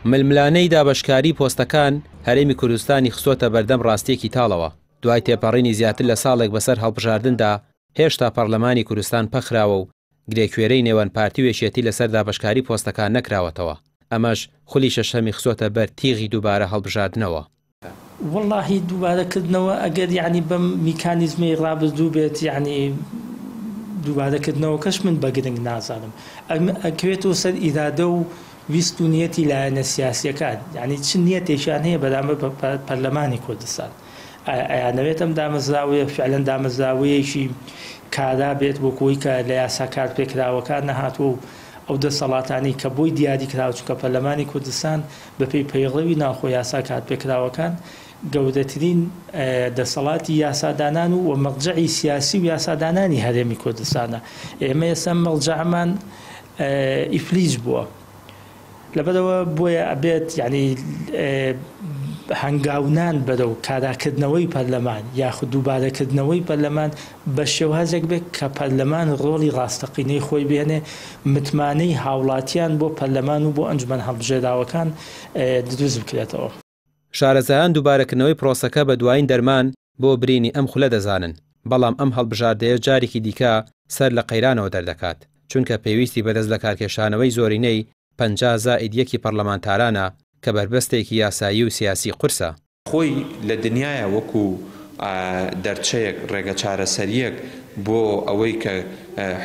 ململانەی دابەشکاری پۆستەکان هەرێمی کوردستانی خستۆتە بەردەم ڕاستیەکی تاڵەوە. دوای تێپەڕینی زیاتر لە ساڵێک بەسەر هەڵبژاردندا هێشتا پەرلەمانی کوردستان پەخراوە و گرێکوێرەی نێوان پارتی و یەکێتی لەسەر دابەشکاری پۆستەکان نەکراوەتەوە. ئەمەش خولی شەشەمی خستۆتە بەر تیغی دووبارە هەڵبژاردنەوە. واللهی دووبارەکردنەوە ئەگەر یعنی بەم میکانیزمی ڕابردوو بێت یعنی دووبارەکردنەوە کەش من بە گرنگ نازانم ئەکەوێتەوە سەر ئیرادە و ویست و نیەتی لایەنە سیاسیەکان یعنی چ نیەتێکیان هەیە بەرامبەر پەرلەمانی کوردستان ئەیانەوێت ئەم دامەزراوەیە فعلەن دامەزراوەیەکی کارا بێت بۆ کۆی کە لە یاسا کارپێکراوەکان نەهاتووە و ئەو دەسەڵاتانی کە بۆی دیاری کراوە چونکە پەرلەمانی کوردستان بەپێی پەیڕەوی ناوخۆ یاسا کارپێکراوەکان گەورەترین دەسەڵاتی یاسادانان و مەرجەعی سیاسی و یاسادانانی هەرێمی کوردستانە. ئێمە ئێستا مەرجەعمان ئیفلیج بووە لەبەرەوە بۆیە ئەبێت یعنی هەنگاونان بەرەو کاراکردنەوەی پەرلەمان یاخود دووبارەکردنەوەی پەرلەمان بە شێوازێک بێت کە پەرلەمان ڕۆڵی ڕاستەقینەی خۆی بێنێ متمانەی هاوڵاتیان بۆ پەرلەمان و بۆ ئەنجومەن هەڵبژێراوەکان دروست بکرێتەوە. شارەزایان دووبارەکردنەوەی پرۆسەکە بە دوایین دەرمان بۆ برینی ئەم خولە دەزانن، بەڵام ئەم هەڵبژاردەیە جارێکی دیکە سەر لە قەیرانەوە دەردەکات چونکە پێویستی بەدەست لە کارکێشانەوەی زۆرینەی 50 پەرلەمانتارانە کە بربەستێکی یاسایی و سیاسی قورسە. خۆی لە دنیاە وەکو دەرچەیەک ڕێگە چارەسەریەک بۆ ئەوەی کە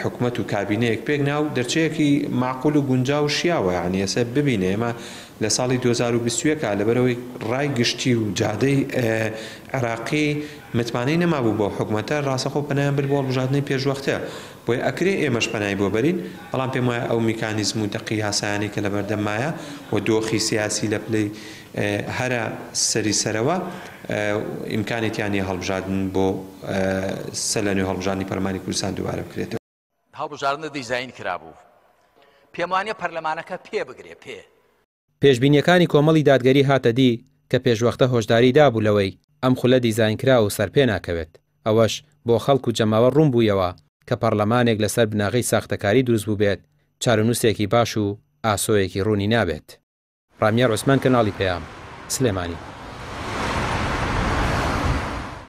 حکومەت و کابینەیەک پێک ناو دەرچەیەکی معقول و گونجاو و شیاوە یعنی ئێستا ببینێ ئێمە لە ساڵی 2021 لەبەرەوەی ڕای گشتی و جادەی عێراقی متمانەی نەمابوو بۆ حکومەتە ڕاستەخۆ پەنایان برد بۆ هەڵبژاردنەی پێشوەختە بۆی ئەکرێ ئێمەش پەنای بۆ بەرین بەڵام پێم وایە ئەو میکانیزم و دەقی یاسایانی کە لە بەردەمایە و دۆخی سیاسی لە پلەی هەرە سەریسەرەوە ئیمکانێتیانی هەڵبژاردن بۆ سەر لە نوێ هەڵبژاردنی پەرلەمانی کوردستان دووبارە بکرێتەوە. هەڵبژاردنە دیزاین کرابوو پێم وانە پەرلەمانەکە پێ بگرێ پێشبینیەکانی کۆمەڵی دادگەری هاتە دی کە پێشوەختە هۆشداری دابوو لەوەی ئەم خولە دیزاینکرا و سەرپێ ناکەوێت. ئەوەش بۆ خەڵک و جەماوە ڕوون بوویەوە کە پەرلەمانێک لەسەر بناغی ساختەکاری دروست بوو بێت چارەنووسێکی باش و ئاسۆیەکی ڕوونی نابێت. ڕامیار عوسمان کەناڵی پەیام سلێمانی.